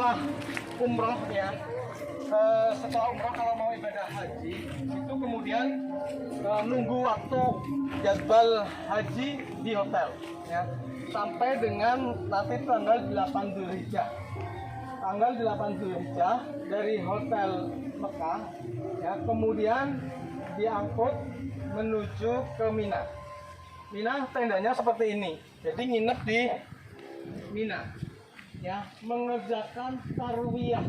Setelah umroh ya, setelah umroh kalau mau ibadah haji itu kemudian nunggu waktu jadwal haji di hotel ya, sampai dengan nanti tanggal 8 Dzulhijjah. Tanggal 8 Dzulhijjah dari hotel Mekah ya, kemudian diangkut menuju ke Mina. Mina tendanya seperti ini, jadi nginep di Mina ya, mengerjakan tarwiyah.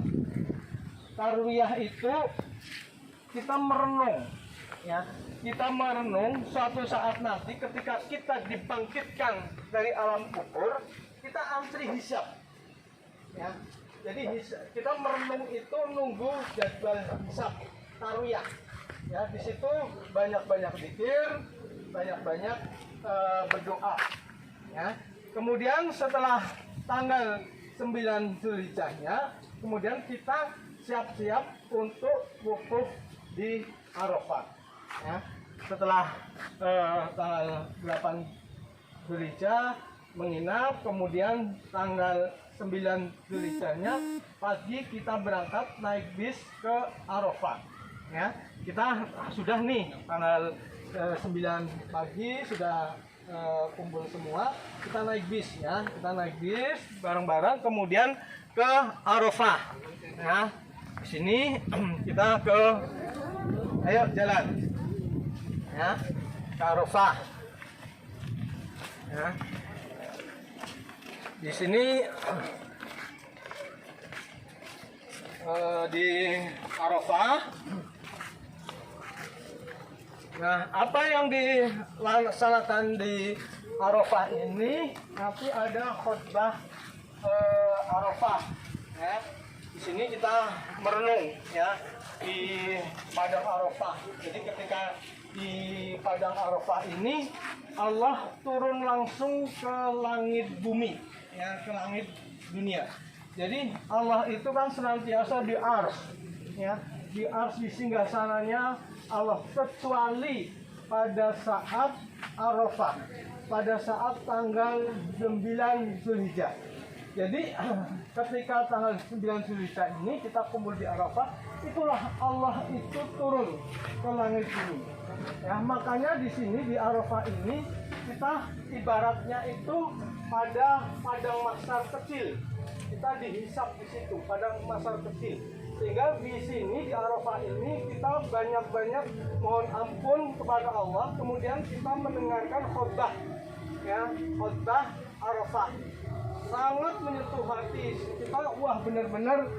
Tarwiyah itu kita merenung ya, kita merenung suatu saat nanti ketika kita dibangkitkan dari alam kubur, kita antri hisab ya. Jadi kita merenung itu nunggu jadwal hisab tarwiyah ya. Di situ banyak-banyak zikir, banyak-banyak berdoa ya. Kemudian setelah tanggal 9 Dzulhijjahnya, kemudian kita siap-siap untuk wukuf di Arafah ya. Setelah tanggal 8 Dzulhijjah menginap, kemudian tanggal 9 Dzulhijjahnya pagi kita berangkat naik bis ke Arafah ya. Kita sudah nih tanggal 9 pagi sudah kumpul semua, kita naik bis ya, kita naik bis bareng-bareng kemudian ke Arafah ya. Di sini kita ayo jalan ya, ke Arafah ya. Di sini di Arafah. Nah, apa yang dilaksanakan di Arafah ini, nanti ada khutbah Arafah ya. Di sini kita merenung ya di padang Arafah. Jadi ketika di padang Arafah ini Allah turun langsung ke langit bumi ya, ke langit dunia. Jadi Allah itu kan senantiasa di ars ya, di ars, di singgasananya Allah, kecuali pada saat Arafah, pada saat tanggal 9 Dzulhijjah. Jadi ketika tanggal 9 Dzulhijjah ini kita kumpul di Arafah, itulah Allah itu turun ke langit bumi. Ya, makanya di sini di Arafah ini kita ibaratnya itu pada padang mahsyar kecil. Kita dihisab di situ, padang mahsyar kecil. Sehingga di sini di Arafah ini kita banyak-banyak mohon ampun kepada Allah, kemudian kita mendengarkan khutbah ya, khutbah Arafah. Sangat menyentuh hati kita, wah benar-benar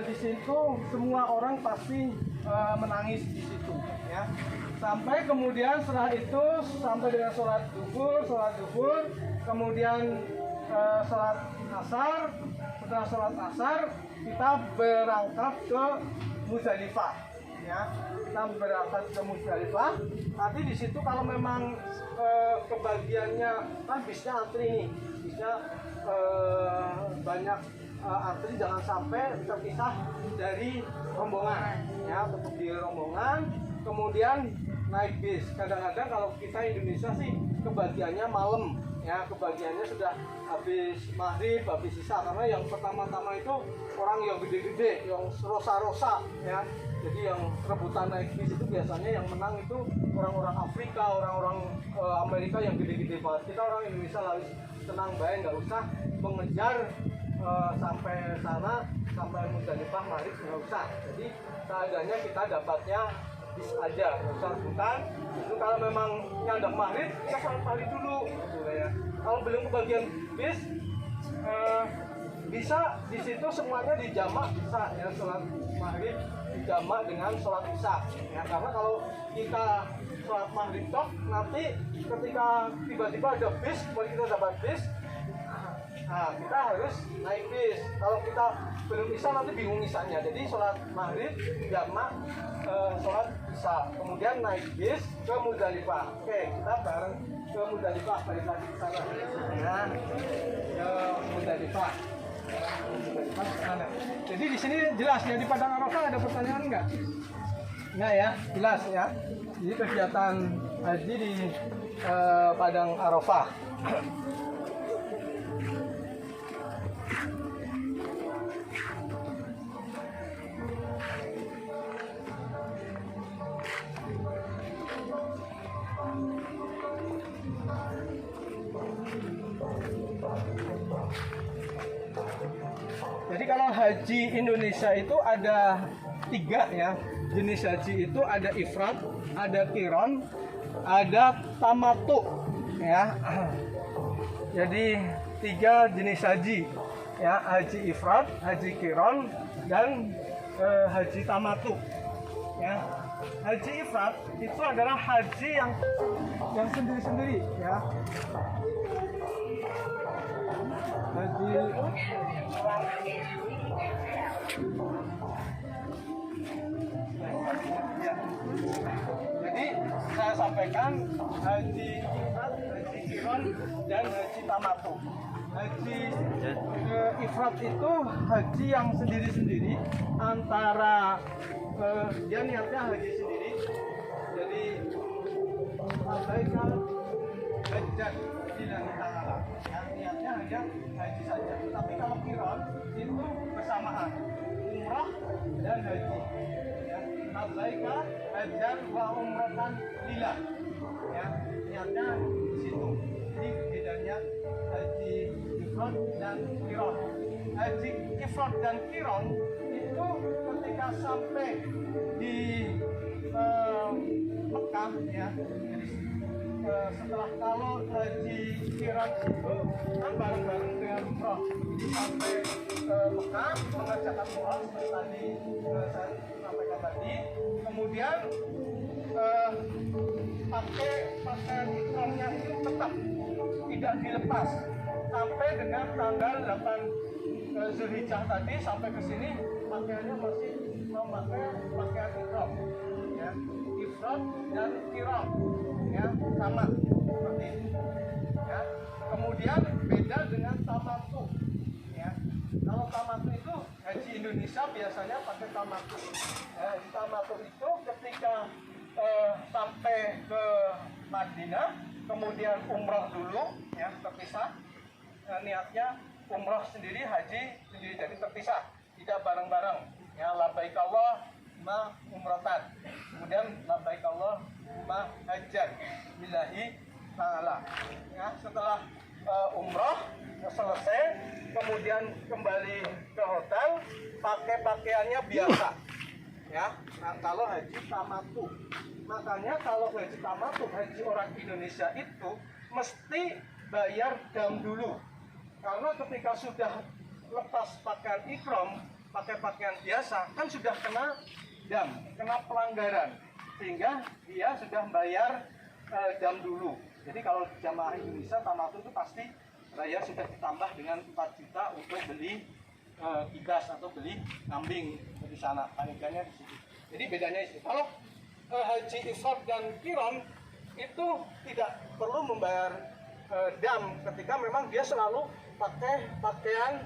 di situ semua orang pasti menangis di situ ya. Sampai kemudian setelah itu sampai dengan sholat duhur, kemudian sholat asar. Setelah sholat asar kita berangkat ke Muzdalifah ya. Kita berangkat ke Muzdalifah. Nanti di situ kalau memang kebagiannya kan bisnya antri nih, bisnya banyak antri, jangan sampai terpisah dari rombongan ya. Tetap di rombongan, kemudian naik bis. Kadang-kadang kalau kita Indonesia sih kebagiannya malam ya, kebagiannya sudah habis maghrib, habis isya, karena yang pertama-tama itu orang yang gede-gede, yang rosa-rosa ya. Jadi yang rebutan naik bis itu biasanya yang menang itu orang-orang Afrika, orang-orang Amerika yang gede-gede banget. Kita orang Indonesia harus tenang baik, nggak usah mengejar sampai sana, sampai Muzdalifah maghrib, nggak usah. Jadi seadanya kita dapatnya bis aja, nggak usah rebutan. Itu kalau memang nyandang maghrib, kita sholat maghrib dulu gitu ya. Kalau belum kebagian bis, bisa di situ semuanya dijamak, bisa ya, sholat maghrib dijamak dengan sholat isya ya. Karena kalau kita sholat maghrib toh, nanti ketika tiba-tiba ada bis, kalau kita dapat bis, nah kita harus naik bis. Kalau kita belum isya nanti bingung isyanya. Jadi sholat maghrib jamak sholat isya, kemudian naik bis ke Muzdalifah. Oke, kita bareng ke Muzdalifah, balik lagi ke sana ya, ke Muzdalifah. Jadi di sini jelas ya, di padang Arafah ada pertanyaan enggak? Enggak ya, jelas ya. Jadi kegiatan haji di padang Arafah. Jadi kalau haji Indonesia itu ada 3 ya. Jenis haji itu ada ifrat, ada qiran, ada tamattu ya. Jadi 3 jenis haji ya, haji ifrat, haji qiran, dan haji tamattu ya. Haji ifrat itu adalah haji yang sendiri-sendiri ya. Haji ya. Jadi saya sampaikan haji ifrat, haji qiran, dan haji tamattu. Haji ifrat itu haji yang sendiri-sendiri antara dia niatnya haji sendiri. Jadi labbaika hajjan lillahi ta'ala. Ya, niatnya hanya haji saja. Tapi kalau qiran itu bersamaan umrah dan haji. Ya, labbaika hajjan wa umratan lillah. Ya, niatnya di situ. Jadi bedanya haji ifrat dan qiran. Haji ifrat dan qiran itu ketika sampai di Mekah ya. Jadi setelah kalau haji qiran itu kan bareng-bareng dengan umrah. Jadi sampai Mekah mengerjakan umrah seperti tadi saya sampaikan tadi. Kemudian pakaian ihramnya itu tetap tidak dilepas sampai dengan tanggal 8 Zulhijjah tadi. Sampai ke sini pakaiannya masih memakai pakaian ihram ya, ifrat dan qiran ya, sama seperti itu ya. Kemudian beda dengan tamattu ya. Kalau tamattu itu haji Indonesia biasanya pakai tamattu ya. Tamattu itu ketika sampai ke Madinah kemudian umrah dulu ya, terpisah. Niatnya umrah sendiri, haji sendiri, jadi terpisah, tidak bareng-bareng ya. Labbaik Allahumma umratan, kemudian labbaik Allahumma hajjan lillahi ta'ala ya. Setelah umrah selesai kemudian kembali ke hotel, pakai pakaiannya biasa ya. Nah, kalau haji tamattu, makanya kalau haji tamattu, haji orang Indonesia itu mesti bayar dam dulu. Karena ketika sudah lepas pakaian ihram, pakai pakaian biasa, kan sudah kena dam, kena pelanggaran, sehingga dia sudah bayar dam dulu. Jadi kalau jamaah Indonesia tamattu itu pasti bayar sudah ditambah dengan 4 juta untuk beli kibas atau beli kambing di sana, panitianya di situ. Jadi bedanya itu. Kalau haji ifrat dan qiran itu tidak perlu membayar dam ketika memang dia selalu pakai pakaian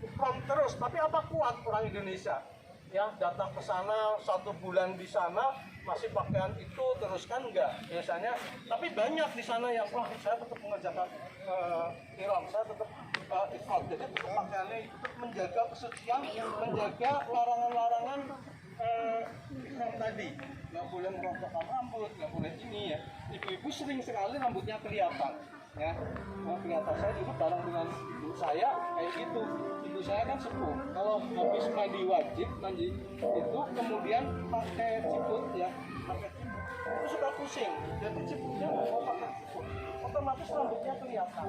ihram terus. Tapi apa kuat orang Indonesia ya, datang ke sana 1 bulan di sana masih pakaian itu terus, kan enggak biasanya. Tapi banyak di sana yang wah saya tetap mengerjakan ihram, saya tetap ifrat, jadi tetap pakaiannya tetap menjaga kesucian, menjaga larangan-larangan ihram tadi. Nggak boleh merotokkan rambut, nggak boleh ini ya. Ibu-ibu sering sekali rambutnya kelihatan ya. Nah, kelihatan. Saya dulu bareng dengan ibu saya kayak gitu. Ibu saya kan sepuh, kalau habis mandi wajib mandi itu kemudian pakai ciput ya, pakai ciput itu suka pusing. Jadi ciputnya mau pakai ciput, otomatis rambutnya kelihatan.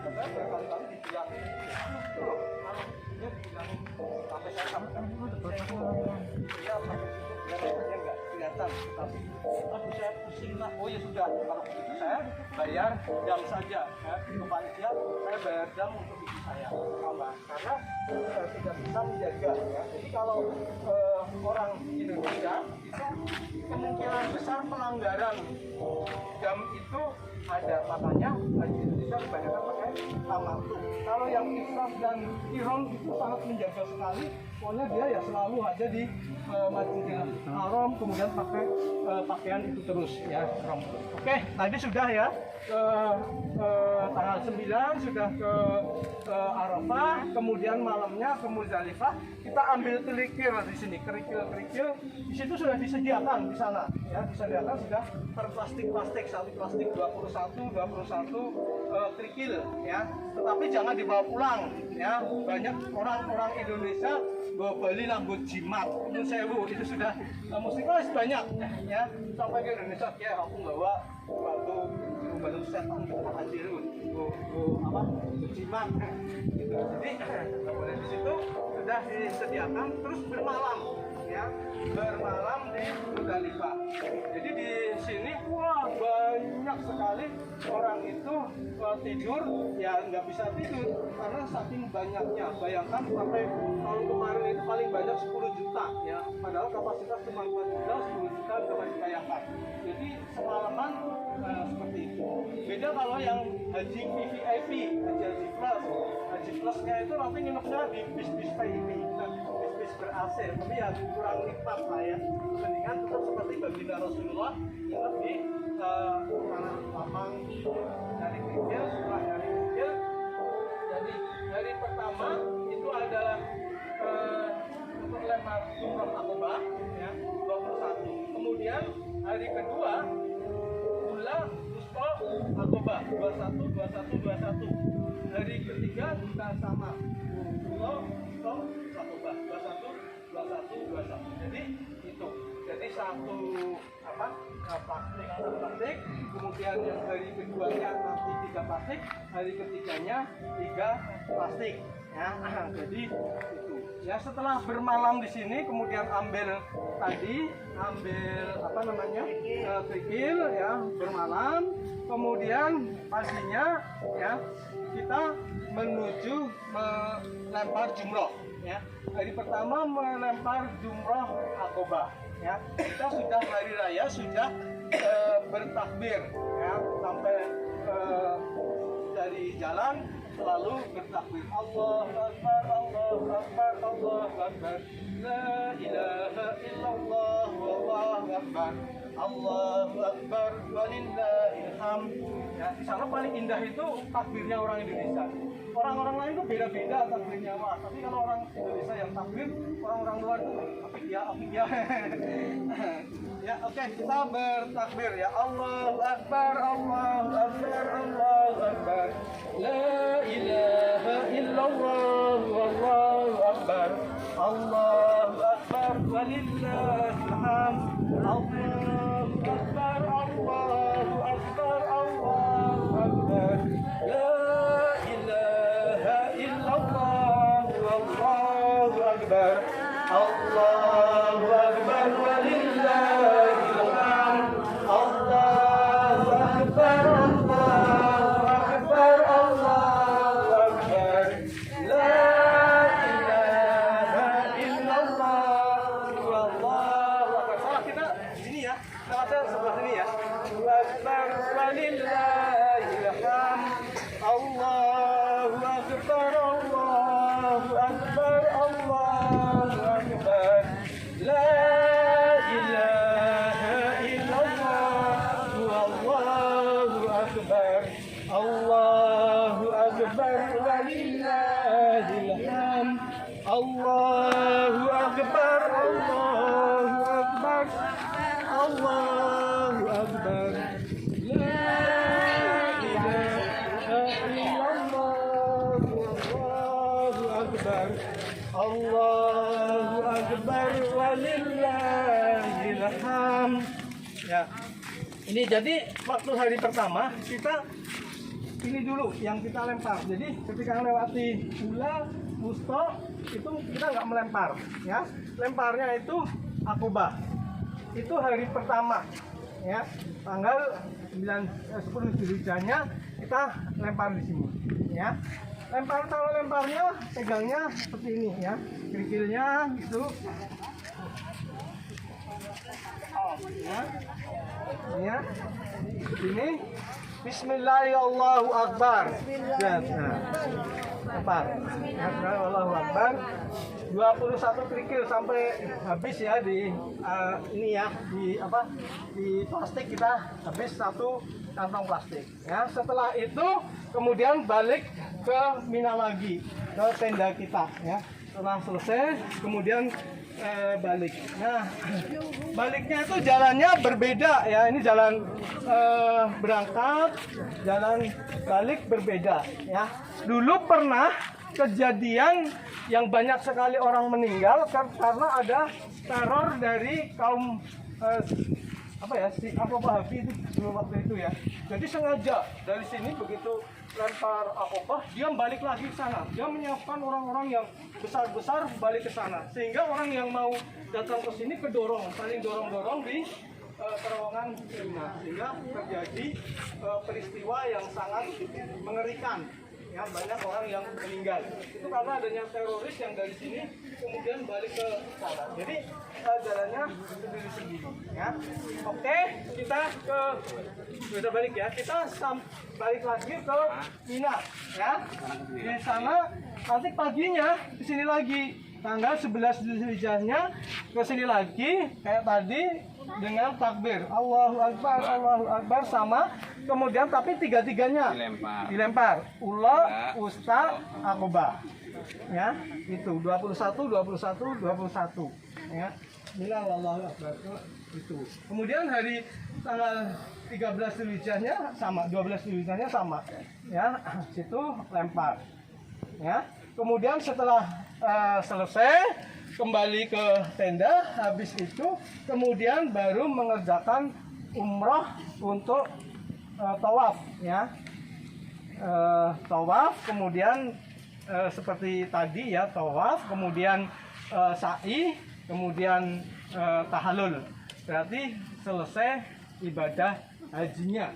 Karena berkali-kali dibilang itu loh, dia dibilangin sampai saya sampaikan dulu dia pakai ciput biar rambutnya nggak kelihatan. Tapi aduh saya pusing lah. Oh ya sudah, kalau begitu saya bayar dam saja ya. Ke panitia saya bayar dam untuk ibu saya tambah, karena tidak bisa menjaga ya. Jadi kalau orang Indonesia itu kemungkinan besar pelanggaran dam itu ada, makanya haji Indonesia kebanyakan pakai tamattu. Kalau yang ifrat dan qiran itu sangat menjaga sekali, pokoknya dia ya selalu aja di Masjidil Haram, kemudian pakai pakaian itu terus ya. Oke, tadi sudah ya tanggal 9 sudah ke Arafah, kemudian malamnya ke Muzdalifah. Kita ambil kerikil di sini, kerikil di situ sudah disediakan di sana ya, disediakan sudah per plastik, satu plastik 21 21 kerikil ya. Tetapi jangan dibawa pulang ya. Banyak orang-orang Indonesia bawa Bali nganggo jimat. Menurut sewu itu sudah muslimnya banyak ya. Sampai ke Indonesia ya aku bawa batu setan hadirun apa jimat gitu. Jadi kemudian di situ sudah disediakan terus bermalam ya, bermalam di Muzdalifah. Jadi di sini wah banyak sekali orang itu tidur ya nggak bisa tidur karena saking banyaknya. Bayangkan sampai tahun kemarin itu paling banyak 10 juta ya, padahal kapasitas cuma 4 juta, 10 juta bisa dibayangkan. Jadi semalaman seperti itu. Beda kalau yang haji VVIP, haji plus. Haji plusnya itu nanti nginepnya di bis-bis VIP, bis ber-AC, tapi ya kurang nikmat lah ya. Mendingan tetap seperti baginda Rasulullah nginep di tanah lapang dari kecil, setelah dari kecil. Jadi hari pertama itu adalah untuk lempar jumroh Aqobah ya 21. Kemudian hari kedua Ula Wusta Aqobah 21. Hari ketiga kita sama Ula Wusta Aqobah 21. Jadi itu. Jadi satu plastik, kemudian yang hari keduanya nanti 3 plastik, hari ketiganya 3 plastik ya. Jadi itu. Ya setelah bermalam di sini kemudian ambil kerikil ya, bermalam, kemudian paginya ya kita menuju melempar jumroh ya. Hari pertama melempar jumroh Aqobah ya. Kita sudah hari raya sudah bertakbir ya, sampai dari jalan selalu bertakbir Allahu Akbar, Allahu Akbar, Allahu Akbar, la ilaha illallah, wallahu akbar, Allahu Akbar, walillahil hamd. Ya, di sana paling indah itu takbirnya orang Indonesia. Orang-orang lain tuh beda-beda takbirnya, Wah. Tapi kalau orang Indonesia yang takbir, orang-orang luar itu apik ya. Ya, oke, kita bertakbir ya. Allahu Akbar, Allahu Akbar, Allahu Akbar. La ilaha illallah, wallahu akbar. Allahu Akbar, walillahil hamd. Allahu Akbar, Allahu Akbar, Allahu Akbar. La ilaha illallah, wallahu akbar. Allahu Akbar, walillahil hamd. Allahu Akbar, Allahu Akbar, Allahu Akbar. La ilaha illallah, wallahu akbar. Salah kita sini ya, kita sebelah sini ya. Allahu Akbar, walillahil hamd. Allahu Akbar, Allahu Akbar, Allahu Akbar. La ilaha illallah, wallahu akbar. Allahu Akbar, walillahil hamd. Allahu Akbar, Allahu Akbar, Allahu Akbar. La ilaha illallah, wallahu akbar. Allahu Akbar, walillahil hamd. Ya. Ini jadi waktu hari pertama kita ini dulu yang kita lempar. Jadi ketika melewati Ula, Wusta itu kita nggak melempar ya. Lemparnya itu Aqobah. Itu hari pertama ya. Tanggal 10 Zulhijjahnya kita lempar di sini ya. Lemparnya pegangnya seperti ini ya. Kerikilnya gitu. Ya. Ini Bismillahirrahmanirrahim. Allahu Akbar. 21 kerikil sampai habis ya di ini ya di plastik kita habis 1 kantong plastik ya. Setelah itu kemudian balik ke Mina lagi, ke tenda kita ya. setelah selesai kemudian balik. Nah, baliknya itu jalannya berbeda ya. Ini jalan berangkat, jalan balik berbeda ya. Dulu pernah kejadian yang banyak sekali orang meninggal karena ada teror dari kaum si Wahabi itu dulu waktu itu ya. Jadi sengaja dari sini begitu lempar Aqobah, dia balik lagi ke sana. Dia menyiapkan orang-orang yang besar-besar balik ke sana, sehingga orang yang mau datang ke sini kedorong, saling dorong-dorong di terowongan Mina, sehingga terjadi peristiwa yang sangat mengerikan. Ya, banyak orang yang meninggal. Itu karena adanya teroris yang dari sini kemudian balik ke sana. Jadi jalannya sendiri-sendiri. Ya. Oke, kita sudah balik ya. Kita balik lagi ke Mina. Ya. Di sana nanti paginya di sini lagi. Tanggal 11 Zulhijjahnya ke sini lagi kayak tadi dengan takbir Allahu Akbar sama, kemudian tapi tiga-tiganya dilempar ula, usta, Aqobah ya, itu 21 ya. Bismillah wallahu akbar itu. Kemudian hari tanggal 13 Zulhijjahnya sama, 12 Zulhijjahnya sama ya, situ lempar ya. Kemudian setelah selesai kembali ke tenda, habis itu kemudian baru mengerjakan umroh untuk tawaf ya. Tawaf kemudian seperti tadi ya, tawaf kemudian sa'i kemudian tahallul, berarti selesai ibadah hajinya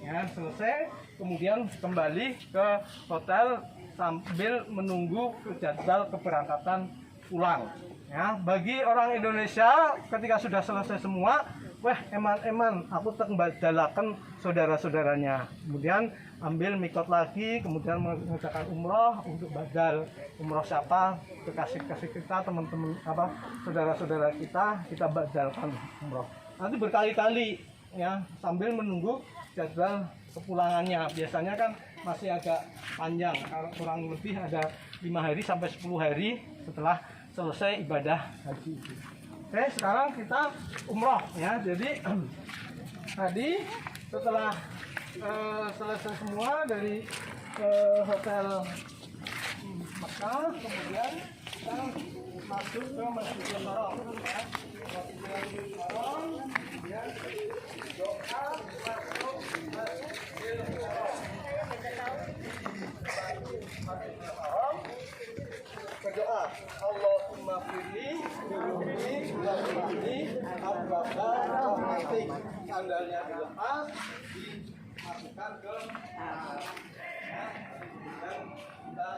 ya, selesai kemudian kembali ke hotel sambil menunggu jadwal keberangkatan pulang ya. Bagi orang Indonesia ketika sudah selesai semua, wah eman aku badalaken saudara-saudaranya, kemudian ambil mikot lagi, kemudian mengerjakan umroh untuk badal umroh siapa, kekasih-kasih kita, teman-teman saudara-saudara kita badalkan umroh nanti berkali-kali ya, sambil menunggu jadwal kepulangannya. Biasanya kan masih agak panjang, kurang lebih ada 5 hari sampai 10 hari setelah selesai ibadah haji itu. Oke, sekarang kita umroh ya. Jadi tadi setelah selesai semua dari hotel Mekah, kemudian kita masuk ke Masjidil Haram ya. Masjidil Haram, kemudian doa masuk Masjidil Haram, berdoa Allahumma firli Allahumma abwaba rahmatik, sandalnya dilepas dimasukkan ke dan kita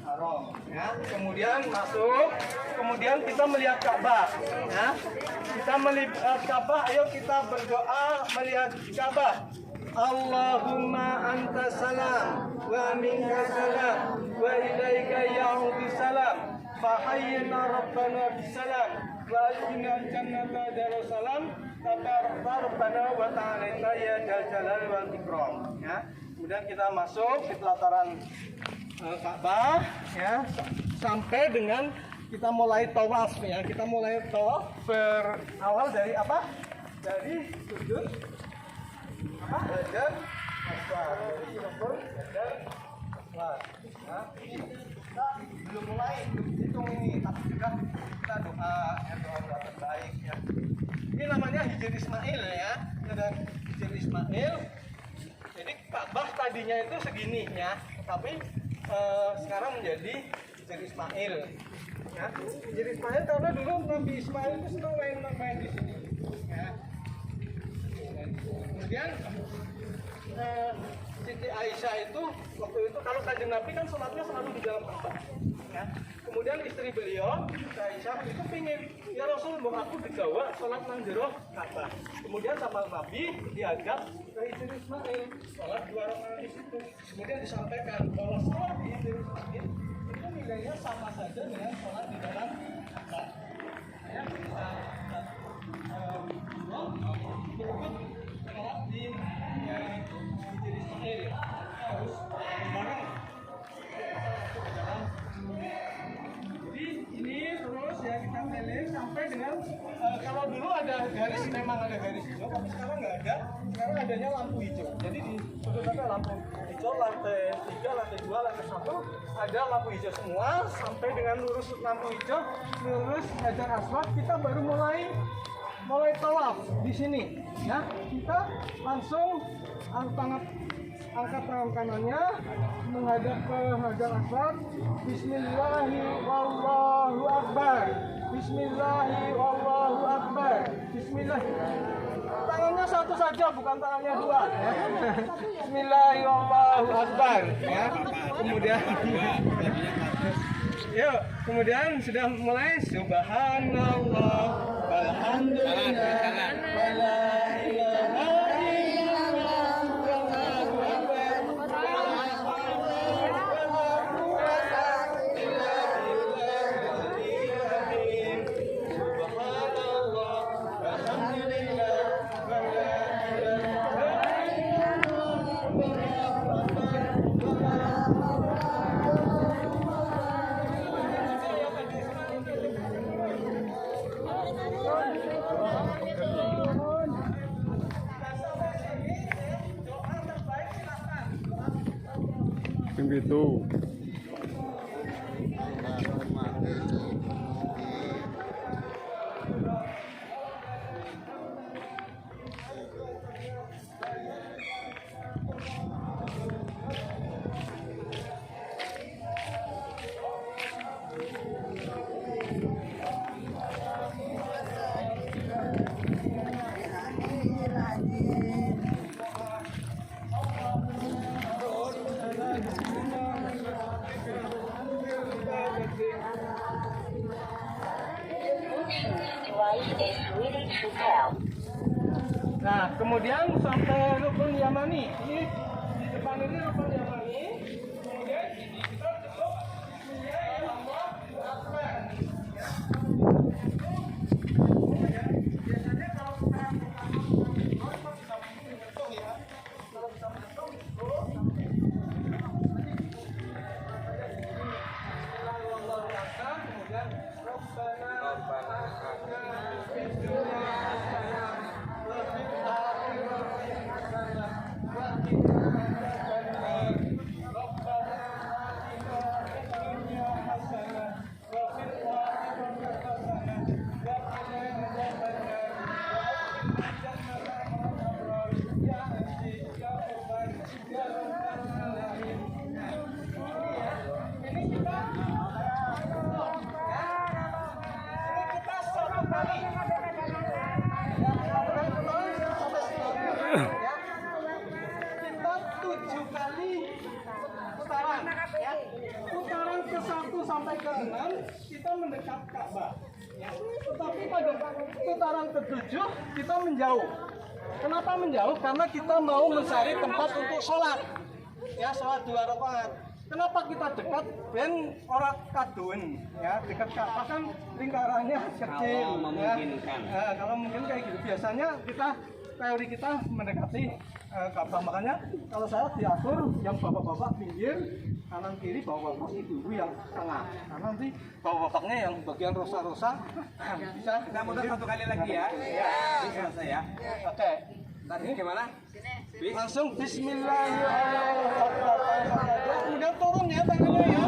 Haram ya. Kemudian masuk, kemudian kita melihat Ka'bah ya. Kita melihat Ka'bah, ayo kita berdoa melihat Ka'bah. Allahumma anta salam wa minka salam wa ilaika ya'udhu salam fahayyina rabbana bisalam wa aljina jannata darussalam tabaraka rabbana wa ta'ala ya dal jalal wal ikram ya. Kemudian kita masuk di pelataran Ka'bah ya, sampai dengan kita mulai tawaf ya. Kita mulai tawaf berawal dari apa? Dari sujud Hajar Aswad. Dari sujud Hajar Aswad. Nah, ini kita belum mulai hitung ini, tapi sudah kita doa terbaik ya. Ini namanya Hijr Ismail ya. Ada Hijr Ismail. Jadi Ka'bah tadinya itu segini ya, tapi sekarang menjadi Hijr Ismail ya. Hijr Ismail karena dulu Nabi Ismail itu senang main di sini ya. Kemudian Siti Aisyah itu waktu itu, kalau Kanjeng Nabi kan sholatnya selalu di dalam Ka'bah ya. Kemudian istri beliau Siti Aisyah itu pingin, ya Rasul mau aku digawa sholat nang jero Ka'bah. Kemudian sama Nabi diajak ke Hijr Ismail, sholat 2 rakaat di situ. Kemudian disampaikan bahwa sholat di Hijr Ismail itu nilainya sama saja dengan sholat di dalam Ka'bah. Saya bisa sholat di Hijr Ismail harus bareng ke dalam keliling sampai dengan kalau dulu ada garis, memang ada garis hijau, tapi sekarang nggak ada. Sekarang adanya lampu hijau. Jadi di sudut ada lampu hijau, lantai 3, lantai 2, lantai 1 ada lampu hijau semua sampai dengan lurus lampu hijau, lurus Hajar Aswad. Kita baru mulai tawaf di sini, ya. Kita langsung angkat tangan kanannya menghadap ke Hajar Aswad. Bismillahi wallahu akbar. Bismillahi wallahu akbar. Bismillah. Tangannya satu saja, bukan tangannya dua, ya. Bismillahi wallahu akbar, ya. Kemudian sudah mulai subhanallah walhamdulillah wala ilaha illallah wallahu akbar. Begitu. Nah, kemudian sampai Rukun Yamani. Ini di depan ini Rukun Yamani. Kemudian kita cukup Bismillahirrahmanirrahim. Biasanya kalau kita bisa menyentuh, ya. Kalau bisa menyentuh itu kemudian Rabbana atina fid dunya hasanah wa fil akhirati hasanah wa qina adzabannar. Rabbana atina fid dunya hasanah wa fil akhirati hasanah wa qina adzabannar. Wa adkhilna jannata ma'al abrar ya aziz ya ghafar ya rabbal alamin. Ini kita satu kali, kita 7 kali putaran, ya. Putaran ke-1 sampai ke-6 kita mendekat Ka'bah, ya. Tetapi pada putaran ke-7 kita menjauh. Kenapa menjauh? Karena kita mau mencari tempat untuk sholat, ya, sholat 2 rakaat. Kenapa kita dekat? Ben orang kadun, ya, dekat Ka'bah kan lingkarannya kecil, kalau memungkinkan. Ya. Kalau mungkin kayak gitu. Biasanya teori kita mendekati Ka'bah. Makanya kalau saya diatur yang bapak-bapak pinggir, kanan kiri bapak-bapak ibu-ibu yang tengah. Karena nanti bapak-bapaknya yang bagian rosa-rosa bisa. Kita muter 1 kali lagi ya. Iya. Selesai ya. Oke. Tadi gimana? Langsung Bismillahirrahmanirrahim. Kemudian turun ya tangannya, ya.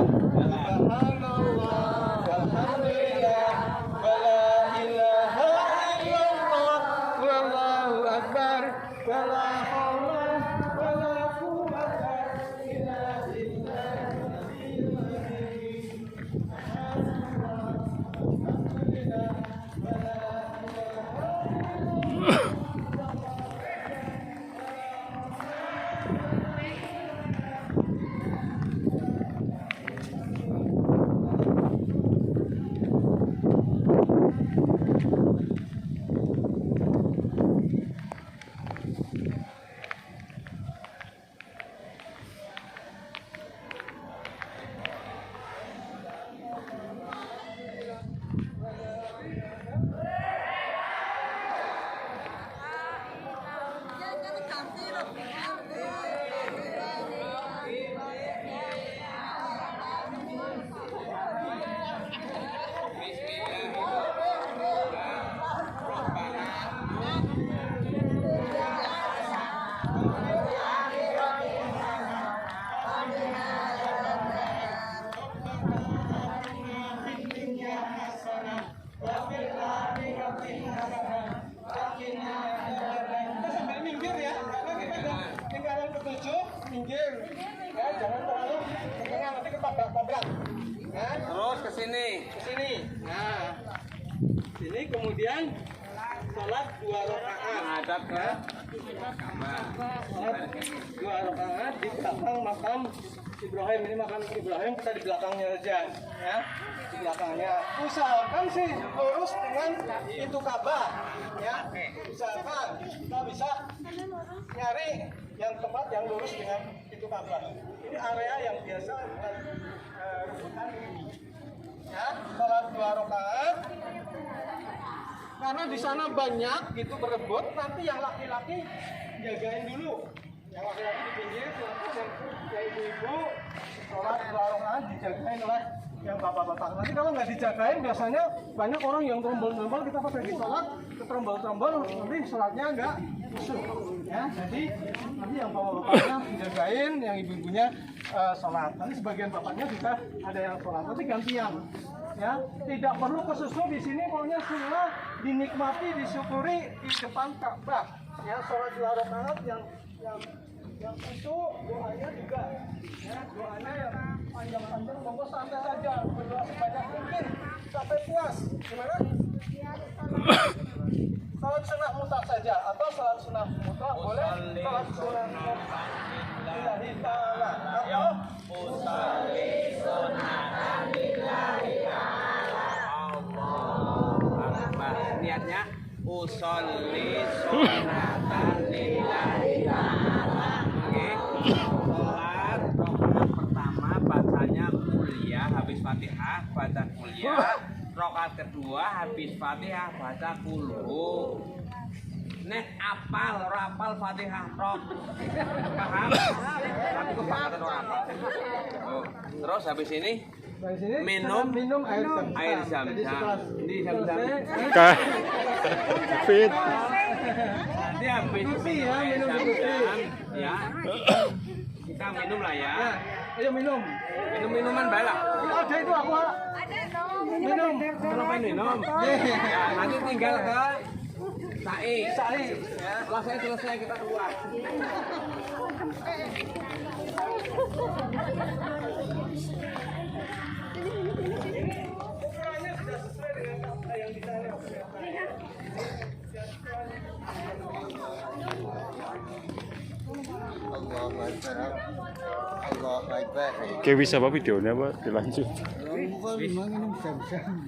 Subhanallah walhamdulillah wala ilaha illallah wallahu akbar wala haula wala quwwata illa billahil aliyyil azim. Alhamdulillah wala ilaha sini. Ke sini. Nah, sini kemudian sholat 2 rakaat. Menghadap ke Sholat 2 rakaat di belakang makam Ibrahim. Ini makam Ibrahim, kita di belakangnya aja, ya. Di belakangnya. Usahakan sih lurus dengan itu Ka'bah, ya. Usahakan kita bisa nyari yang tempat yang lurus dengan itu Ka'bah. Ini area yang biasa buat rebutan ini. Ya, sholat 2 rakaat. Karena di sana banyak gitu berebut, nanti yang laki-laki jagain dulu. Yang laki-laki di pinggir, yang ibu-ibu sholat 2 rakaat dijagain oleh yang bapak-bapak. Nanti kalau nggak dijagain, biasanya banyak orang yang trombol-trombol, kita pas lagi sholat, ke trombol-trombol, nanti sholatnya nggak usuh. Ya, jadi nanti yang bapak-bapaknya dijagain, yang ibu-ibunya sholat. Nanti sebagian bapaknya juga ada yang sholat, nanti gantian. Ya, tidak perlu kesusu di sini, pokoknya semua dinikmati, disyukuri di depan Ka'bah. Ya, sholat 2 rakaat yang itu doanya juga, ya, doanya yang panjang-panjang, monggo santai saja, berdoa sebanyak mungkin sampai puas. Gimana? Sholat sunnah mutlak saja atau sholat sunnah mutlak boleh, sholat sunnah mutlak lillahi ta'ala atau usalli sunnatan lillahi niatnya usolli sunatan lillahi ta'ala. Oke. Sholat rakaat pertama bacanya kuliah habis Fatihah baca kuliah. Rakaat kedua habis Fatihah baca kulhu. Nek apal ora apal Fatihah rok. Paham? Tapi kok banget ora apal. Oh, terus habis ini dari sini minum air zam-zam. air Jadi zam-zam. setelah Di zam-zam. Fit. Nanti habis Putih ya, air minum zam-zam, putih. ya. Kita minum lah ya. Ya, ayo minum. Minum minuman balak. Ada itu aku. Minum. Kenapa minum? Ya, nanti tinggal ke Sai. Ya. Setelah saya selesai kita keluar. Ukurannya sudah sesuai dengan apa yang di sana. Allahu Akbar. Allahu Akbar. Kayak bisa apa videonya, Pak? Dilanjut. Bukan minum zam-zam.